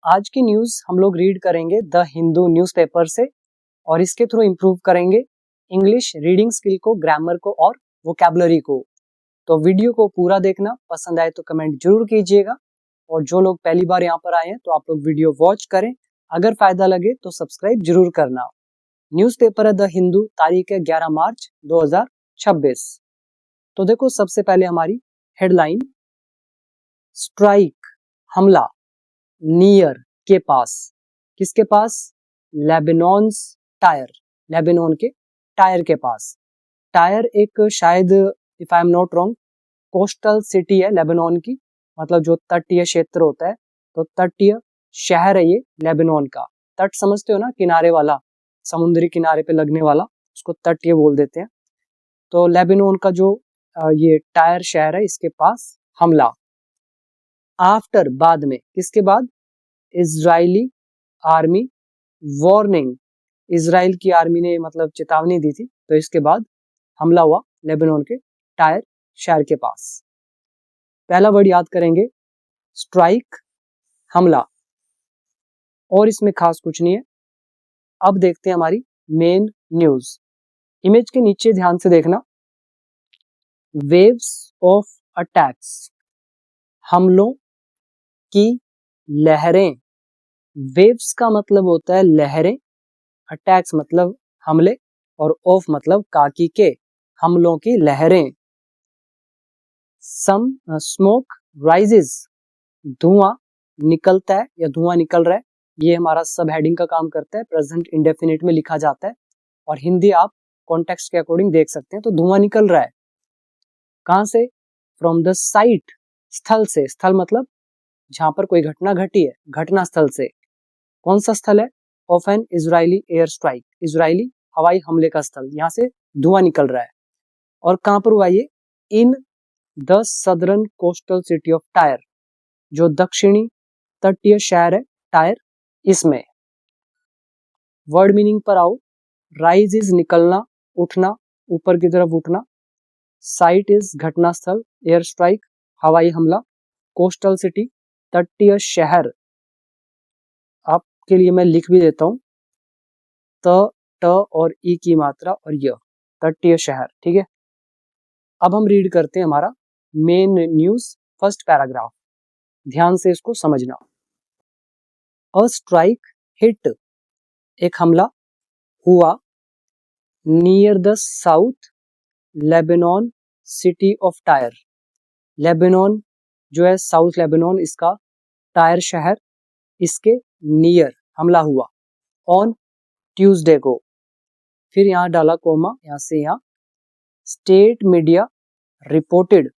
आज की न्यूज हम लोग रीड करेंगे द हिंदू न्यूज़पेपर से और इसके थ्रू इम्प्रूव करेंगे इंग्लिश रीडिंग स्किल को, ग्रामर को और वोकैबुलरी को। तो वीडियो को पूरा देखना, पसंद आए तो कमेंट जरूर कीजिएगा और जो लोग पहली बार यहाँ पर आए हैं तो आप लोग वीडियो वॉच करें। अगर फायदा लगे तो सब्सक्राइब जरूर करना। न्यूज़पेपर है द हिंदू, तारीख है 11 मार्च 2026। तो देखो सबसे पहले हमारी हेडलाइन, स्ट्राइक हमला, नियर के पास, किसके पास? लेबनान्स टायर, लेबनान के टायर के पास। टायर एक शायद if I am not wrong coastal city है लेबनान की, मतलब जो तटीय क्षेत्र होता है, तो तटीय शहर है ये लेबनान का। तट समझते हो ना, किनारे वाला, समुद्री किनारे पे लगने वाला, उसको तटीय बोल देते हैं। तो लेबनान का जो ये टायर शहर है, इसके पास हमला। आफ्टर बाद में, किसके बाद? इजरायली आर्मी वार्निंग, इजराइल की आर्मी ने मतलब चेतावनी दी थी, तो इसके बाद हमला हुआ लेबनान के टायर शहर के पास। पहला वर्ड याद करेंगे, स्ट्राइक, हमला, और इसमें खास कुछ नहीं है। अब देखते हैं हमारी मेन न्यूज। इमेज के नीचे ध्यान से देखना, वेव्स ऑफ अटैक्स, हमलों की लहरें। वेव्स का मतलब होता है लहरें, अटैक्स मतलब हमले, और ऑफ मतलब काकी के, हमलों की लहरें। सम स्मोक राइजेस, धुआं निकलता है या धुआं निकल रहा है, ये हमारा सब हेडिंग का काम करता है। प्रेजेंट इंडेफिनिट में लिखा जाता है और हिंदी आप कॉन्टेक्स्ट के अकॉर्डिंग देख सकते हैं। तो धुआं निकल रहा है कहां से? फ्रॉम द साइट, स्थल से, स्थल मतलब जहां पर कोई घटना घटी है, घटना स्थल से। कौन सा स्थल है? Of N Israeli air strike, Israeli हवाई हमले का स्थल, यहां से धुआं निकल रहा है। और कहां पर हुआ ये? In the southern coastal city of tyre, जो दक्षिणी तटीय शहर है टायर, इसमें। वर्ड मीनिंग पर आओ, राइज इज निकलना, उठना, ऊपर की तरफ उठना, साइट इज घटना स्थल, एयर स्ट्राइक हवाई हमला, कोस्टल सिटी तटीय शहर। आपके लिए मैं लिख भी देता हूं, त और ई की मात्रा और य, तटीय शहर, ठीक है। अब हम रीड करते हैं हमारा मेन न्यूज, फर्स्ट पैराग्राफ, ध्यान से इसको समझना। अ स्ट्राइक हिट, एक हमला हुआ, near the south Lebanon city of tyre, Lebanon जो है साउथ लेबनान इसका टायर शहर, इसके नियर हमला हुआ, ऑन ट्यूसडे को। फिर यहां डाला कोमा, यहां से यहां, स्टेट मीडिया रिपोर्टेड,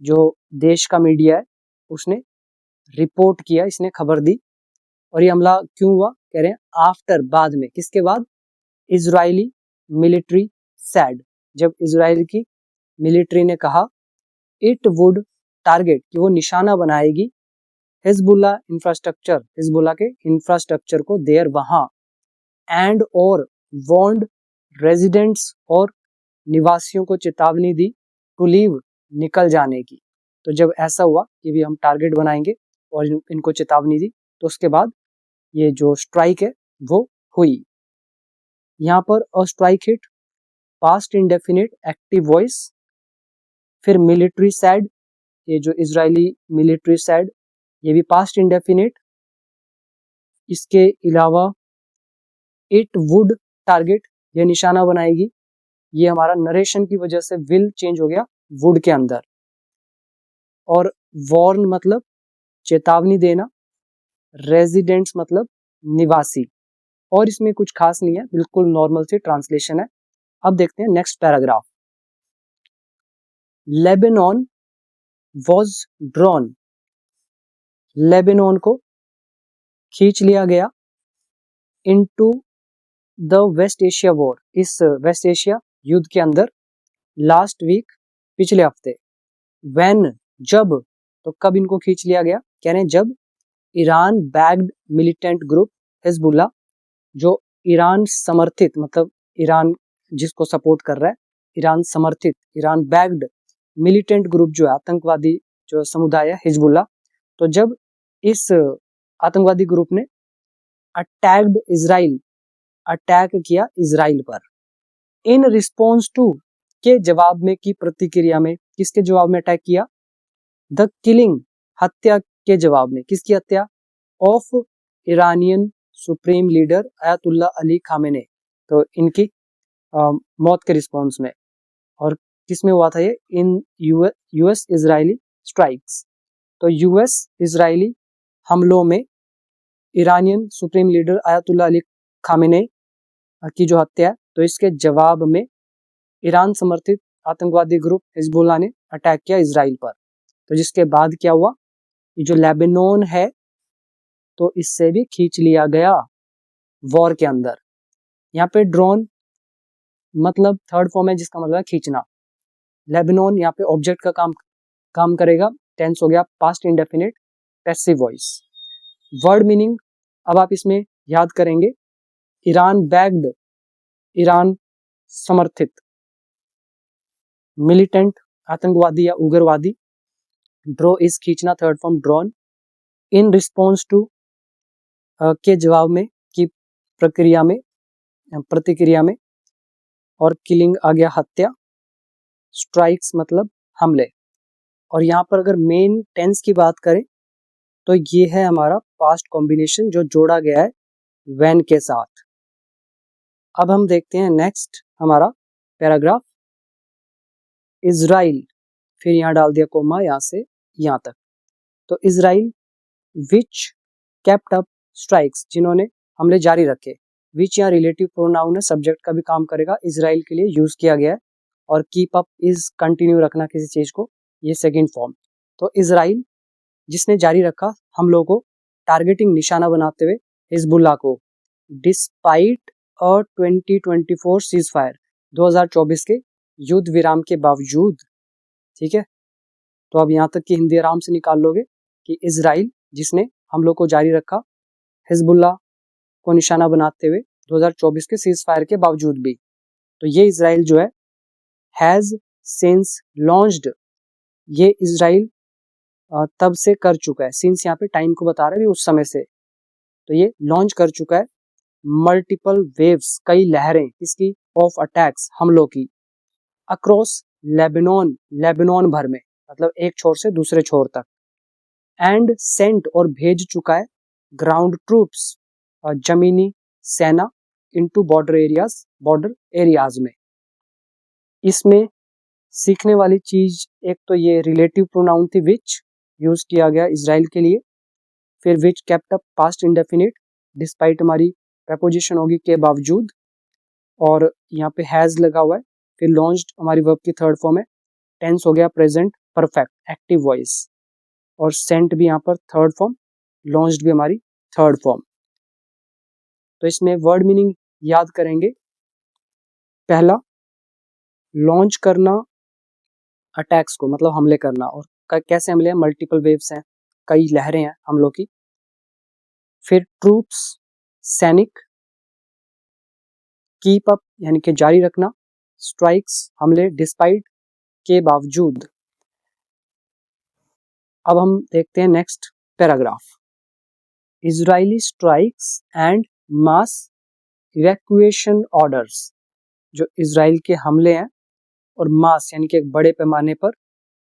जो देश का मीडिया है उसने रिपोर्ट किया, इसने खबर दी। और ये हमला क्यों हुआ? कह रहे हैं आफ्टर, बाद में, किसके बाद? इजरायली मिलिट्री सैड, जब इजराइल की मिलिट्री ने कहा, इट वुड टारगेट, कि वो निशाना बनाएगी, हिजबुल्ला इंफ्रास्ट्रक्चर, हिजबुल्ला के इंफ्रास्ट्रक्चर को, देर वहां, एंड और वार्न्ड रेजिडेंट्स, और निवासियों को चेतावनी दी, टू लीव, निकल जाने की। तो जब ऐसा हुआ कि भी हम टारगेट बनाएंगे और इनको चेतावनी दी, तो उसके बाद ये जो स्ट्राइक है वो हुई। यहाँ पर a strike hit, past indefinite active voice, फिर मिलिट्री सैड, ये जो इजरायली मिलिट्री सैड, ये भी पास्ट इंडेफिनिट। इसके अलावा इट वुड टारगेट, ये निशाना बनाएगी, ये हमारा नरेशन की वजह से विल चेंज हो गया वुड के अंदर। और वॉर्न मतलब चेतावनी देना, रेजिडेंट्स मतलब निवासी। और इसमें कुछ खास नहीं है, बिल्कुल नॉर्मल सी ट्रांसलेशन है। अब देखते हैं next paragraph. Lebanon was drawn, Lebanon को खींच लिया गया, into the West Asia war, इस वेस्ट एशिया युद्ध के अंदर, लास्ट वीक, पिछले हफ्ते। व्हेन, जब, तो कब इनको खींच लिया गया? कह रहे हैं जब Iran backed militant group Hezbollah, जो ईरान समर्थित, मतलब ईरान जिसको सपोर्ट कर रहा है, ईरान समर्थित, ईरान बैक्ड मिलिटेंट ग्रुप जो है, आतंकवादी जो समुदाय है हिजबुल्ला, तो जब इस आतंकवादी ग्रुप ने अटैक्ड इजराइल, अटैक किया इजराइल पर। इन रिस्पॉन्स टू, के जवाब में, की प्रतिक्रिया में, किसके जवाब में अटैक किया? द किलिंग, हत्या के जवाब में। किसकी हत्या? Of Iranian supreme leader Ayatollah Ali Khamenei, तो इनकी मौत के रिस्पॉन्स में। और किसमें हुआ था ये? In US Israeli strikes. तो यूएस इजरायली हमलों में Iranian supreme leader Ayatollah Ali Khamenei की जो हत्या है, तो इसके जवाब में ईरान समर्थित आतंकवादी ग्रुप हिजबुल्लाह ने अटैक किया इजराइल पर। तो जिसके बाद क्या हुआ? ये जो लेबनान है तो इससे भी खींच लिया गया वॉर के अंदर। यहाँ पे ड्रोन मतलब थर्ड फॉर्म है जिसका मतलब है खींचना। लेबनान यहाँ पे ऑब्जेक्ट का काम करेगा। टेंस हो गया past indefinite passive voice. Word meaning अब आप इसमें याद करेंगे। ईरान बैक्ड, ईरान समर्थित, मिलिटेंट आतंकवादी या उग्रवादी, ड्रो इज खींचना, third form drawn, in response to के जवाब में, की प्रक्रिया में, प्रतिक्रिया में, और किलिंग आ गया हत्या, स्ट्राइक्स मतलब हमले। और यहाँ पर अगर मेन टेंस की बात करें तो ये है हमारा पास्ट कॉम्बिनेशन जो जोड़ा गया है व्हेन के साथ। अब हम देखते हैं नेक्स्ट हमारा पैराग्राफ। इजराइल, फिर यहाँ डाल दिया कोमा यहाँ से यहाँ तक। तो इजराइल विच केप्ट अप स्ट्राइक्स, जिन्होंने हमले जारी रखे। विच यहाँ रिलेटिव प्रोनाउन है, सब्जेक्ट का भी काम करेगा, इजराइल के लिए यूज किया गया है। और कीप अप इज कंटिन्यू रखना किसी चीज को, ये सेकंड फॉर्म। तो इजराइल जिसने जारी रखा हमलों को, टारगेटिंग निशाना बनाते हुए हिजबुल्लाह को, डिस्पाइट अ 2024 सीज फायर, 2024 के युद्ध विराम के बावजूद। ठीक है, तो अब यहाँ तक की हिंदी आराम से निकाल लोगे कि इजराइल जिसने हमलों को जारी रखा हिजबुल्लाह को निशाना बनाते हुए 2024 के सीज फायर के बावजूद भी, तो ये इजराइल जो है हैज सिंस लॉन्च्ड, ये इजराइल तब से कर चुका है। सिंस यहाँ पे टाइम को बता रहा है, उस समय से, तो ये लॉन्च कर चुका है मल्टीपल वेव्स, कई लहरें, इसकी ऑफ अटैक्स, हमलों की, अक्रॉस लेबनान, लेबनान भर में, मतलब एक छोर से दूसरे छोर तक। एंड सेंट, और भेज चुका है, ग्राउंड ट्रूप्स, जमीनी सेना, into border areas, border areas में। इसमें सीखने वाली चीज एक तो ये रिलेटिव प्रोनाउन थी विच, यूज किया गया इजराइल के लिए। फिर विच kept up past indefinite, despite हमारी प्रपोजिशन होगी के बावजूद, और यहाँ पे हैज लगा हुआ है। फिर लॉन्च्ड हमारी वर्ब की थर्ड फॉर्म है, टेंस हो गया प्रेजेंट परफेक्ट एक्टिव वॉइस, और सेंट भी यहाँ पर थर्ड फॉर्म, लॉन्च्ड भी हमारी थर्ड फॉर्म। तो इसमें वर्ड मीनिंग याद करेंगे। पहला, लॉन्च करना अटैक्स को, मतलब हमले करना, और कैसे हमले हैं? मल्टीपल वेव्स हैं, कई लहरें हैं हमलों की। फिर ट्रूप्स, सैनिक, कीप अप यानी कि जारी रखना, स्ट्राइक्स हमले, डिस्पाइट के बावजूद। अब हम देखते हैं next paragraph. Israeli strikes and mass evacuation orders, जो इजराइल के हमले हैं और मास यानी कि एक बड़े पैमाने पर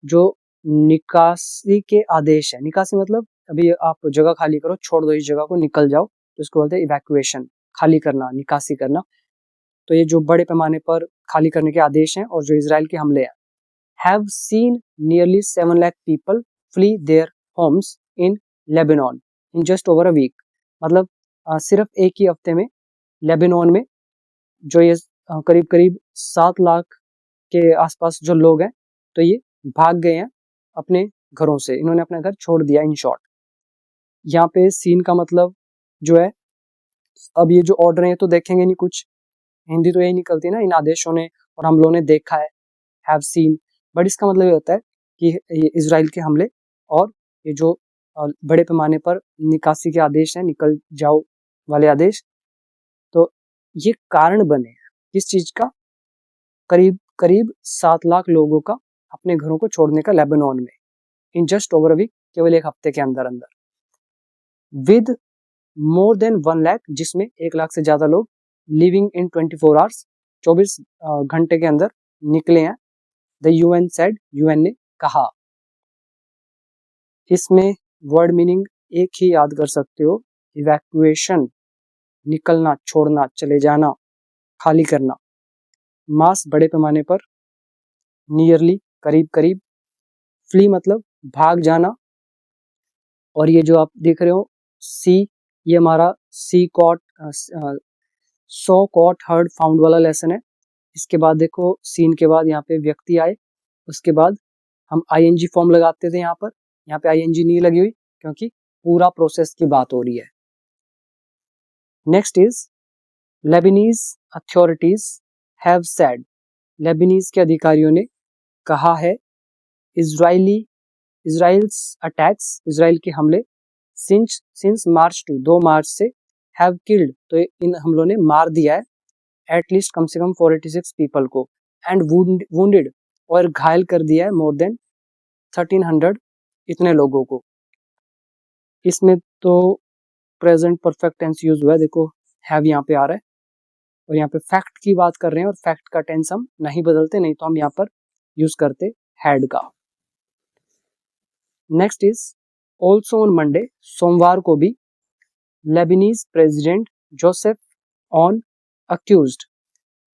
जो निकासी के आदेश है। निकासी मतलब अभी आप जगह खाली करो, छोड़ दो इस जगह को, निकल जाओ, तो इसको बोलते हैं इवैक्यूएशन, खाली करना, निकासी करना। तो ये जो बड़े पैमाने पर खाली करने के आदेश हैं और जो इजराइल के हमले हैं। Have seen nearly 7 lakh people flee their homes in Lebanon in just over a week, मतलब सिर्फ एक ही हफ्ते में लेबनान में जो ये करीब करीब 7 लाख के आसपास जो लोग हैं, तो ये भाग गए हैं अपने घरों से, इन्होंने अपना घर छोड़ दिया। इन शॉर्ट, यहाँ पे सीन का मतलब जो है, अब ये जो ऑर्डर है तो देखेंगे नहीं, कुछ हिंदी तो यही निकलती है ना, इन आदेशों ने और हम लोगों ने देखा है, हैव सीन, बट इसका मतलब ये होता है कि ये इजराइल के हमले और ये जो बड़े पैमाने पर निकासी के आदेश हैं, निकल जाओ वाले आदेश, तो ये कारण बने किस चीज का? करीब करीब 7 लाख लोगों का अपने घरों को छोड़ने का लेबनान में, in just over a week, केवल एक हफ्ते के अंदर अंदर। विद मोर देन 1 लाख, जिसमें 1 लाख से ज्यादा लोग लिविंग इन 24 आवर्स, 24 घंटे के अंदर निकले हैं। द यूएन सेड, यूएन ने कहा। इसमें वर्ड मीनिंग एक ही याद कर सकते हो, इवैक्यूएशन, निकलना, छोड़ना, चले जाना, खाली करना। मास, बड़े पैमाने पर। नियरली, करीब करीब। फ्ली मतलब भाग जाना। और ये जो आप देख रहे हो सी, ये हमारा सी कॉट, सो कॉट हर्ड फाउंड वाला लेसन है। इसके बाद देखो सीन के बाद यहाँ पे व्यक्ति आए, उसके बाद हम आईएनजी फॉर्म लगाते थे। यहाँ पे आईएनजी नहीं लगी हुई क्योंकि पूरा प्रोसेस की बात हो रही है। Next is Lebanese authorities have said, Lebanese के अधिकारियों ने कहा है, इजराइल्स अटैक्स, इजराइल के हमले, सिंस मार्च 2 मार्च से, हैव किल्ड, तो इन हमलों ने मार दिया है, एटलीस्ट कम से कम 486 पीपल को, एंड वुंडेड, और घायल कर दिया है मोर देन 1300, इतने लोगों को। इसमें तो प्रेजेंट परफेक्ट टेंस यूज हुआ है, देखो हैव यहाँ पे आ रहा है, और यहाँ पे फैक्ट की बात कर रहे हैं, और फैक्ट का टेंस हम नहीं बदलते, नहीं तो हम यहाँ पर यूज करते हैड का। Next is also on Monday, सोमवार को भी, Lebanese president Joseph on accused,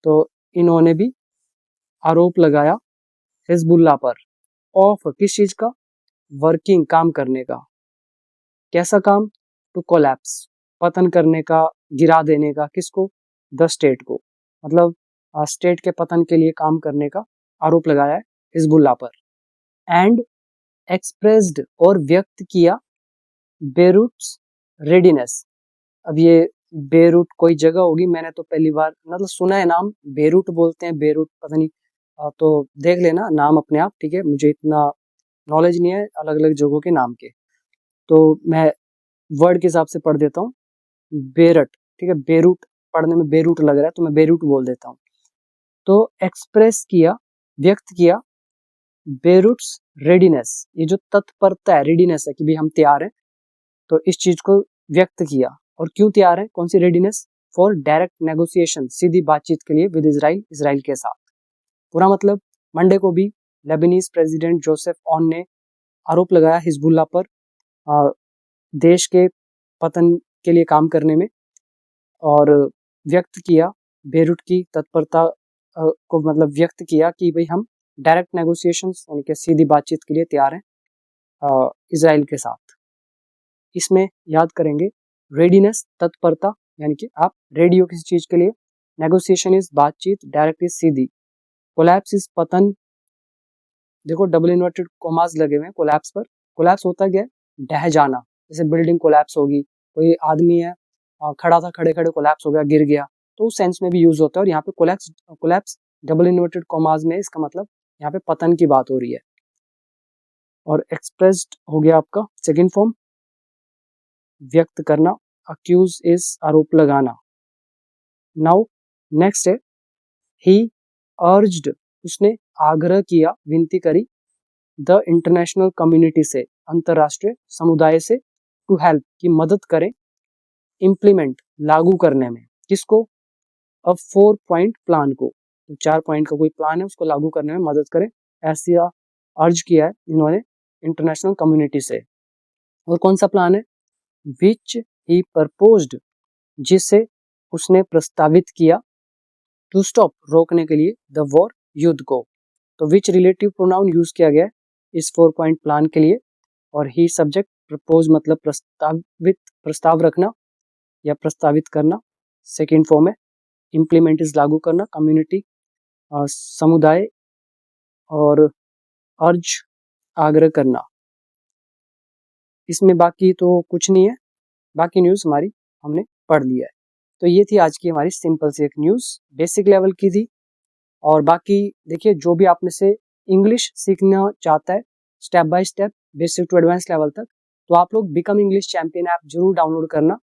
तो इन्होंने भी आरोप लगाया हिजबुल्लाह पर, ऑफ किस चीज का, वर्किंग, काम करने का। कैसा काम, टू कोलैप्स, पतन करने का, गिरा देने का, किसको, द स्टेट को, मतलब स्टेट के पतन के लिए काम करने का आरोप लगाया है हिजबुल्लाह पर। एंड एक्सप्रेस्ड, और व्यक्त किया, बेरूट्स रेडीनेस, अब ये बेरूट कोई जगह होगी, मैंने तो पहली बार मतलब सुना है नाम, बेरूट बोलते हैं, बेरूट पता नहीं, तो देख लेना नाम अपने आप, ठीक है, मुझे इतना नॉलेज नहीं है अलग अलग जगहों के नाम के, तो मैं वर्ड के हिसाब से पढ़ देता हूँ, बेरट, ठीक है, बेरूट पढ़ने में बेरूट लग रहा है तो मैं बेरूट बोल देता हूँ। तो एक्सप्रेस किया, व्यक्त किया, बेरूट्स रेडीनेस, ये जो तत्परता है, रेडीनेस है कि भाई हम तैयार हैं, तो इस चीज को व्यक्त किया। और क्यों तैयार है, कौन सी रेडीनेस, फॉर डायरेक्ट नेगोशिएशन, सीधी बातचीत के लिए विद इजराइल के साथ। पूरा मतलब मंडे को भी लेबनीज प्रेसिडेंट जोसेफ ऑन ने आरोप लगाया हिजबुल्लाह पर देश के पतन के लिए काम करने में, और व्यक्त किया बेरूट की तत्परता को, मतलब व्यक्त किया कि भाई हम डायरेक्ट नेगोशिएशंस यानी कि सीधी बातचीत के लिए तैयार हैं इजराइल के साथ। इसमें याद करेंगे रेडीनेस, तत्परता, यानी कि आप रेडी हो किसी चीज के लिए, नेगोशिएशन इज बातचीत, direct is Sidhi, collapse is पतन, देखो डबल इन्वर्टेड कोमास लगे हुए हैं कोलैप्स पर। कोलैप्स होता क्या है, ढह जाना, जैसे बिल्डिंग कोलैप्स होगी, कोई आदमी है खड़ा था, खड़े खड़े कोलैप्स हो गया, गिर गया, तो उस सेंस में भी यूज होता है। और यहाँ पे कोलैप्स डबल इन्वर्टेड कोमास में, इसका मतलब यहाँ पे पतन की बात हो रही है। और एक्सप्रेस्ड हो गया आपका सेकेंड फॉर्म, व्यक्त करना, अक्यूज इज आरोप लगाना। नाउ नेक्स्ट है ही अर्ज्ड, उसने आग्रह किया, विनती करी, द इंटरनेशनल कम्युनिटी से, अंतरराष्ट्रीय समुदाय से, टू हेल्प, की मदद करें, इम्प्लीमेंट, लागू करने में, किसको, अब 4 पॉइंट प्लान को, तो 4 पॉइंट का कोई प्लान है उसको लागू करने में मदद करें, ऐसा अर्ज किया है इन्होंने इंटरनेशनल कम्युनिटी से। और कौन सा प्लान है, विच ही प्रपोज्ड, जिसे उसने प्रस्तावित किया, टू स्टॉप, रोकने के लिए, द वॉर, युद्ध को। तो विच रिलेटिव प्रोनाउन यूज किया गया है इस 4 पॉइंट प्लान के लिए, और ही सब्जेक्ट, प्रपोज मतलब प्रस्तावित, प्रस्ताव रखना या प्रस्तावित करना, सेकेंड फॉर्म है, इम्प्लीमेंट इज लागू करना, कम्युनिटी समुदाय, और अर्ज आग्रह करना। इसमें बाकी तो कुछ नहीं है, बाकी न्यूज हमारी हमने पढ़ लिया है। तो ये थी आज की हमारी सिंपल सी एक न्यूज, बेसिक लेवल की थी। और बाकी देखिए, जो भी आप में से इंग्लिश सीखना चाहता है step by step, basic to advance level तक, तो आप लोग बिकम इंग्लिश चैंपियन ऐप जरूर डाउनलोड करना,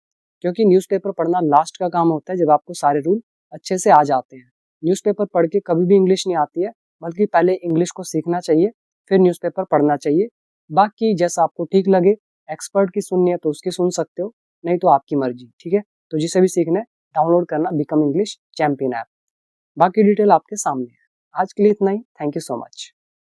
क्योंकि न्यूज़पेपर पढ़ना लास्ट का काम होता है, जब आपको सारे रूल अच्छे से आ जाते हैं। न्यूज़पेपर पढ़ के कभी भी इंग्लिश नहीं आती है, बल्कि पहले इंग्लिश को सीखना चाहिए, फिर न्यूज़पेपर पढ़ना चाहिए। बाकी जैसा आपको ठीक लगे, एक्सपर्ट की सुननी है तो उसकी सुन सकते हो, नहीं तो आपकी मर्जी, ठीक है। तो जिसे भी सीखना है डाउनलोड करना बिकम इंग्लिश चैंपियन ऐप। बाकी डिटेल आपके सामने है। आज के लिए इतना ही। Thank you so much.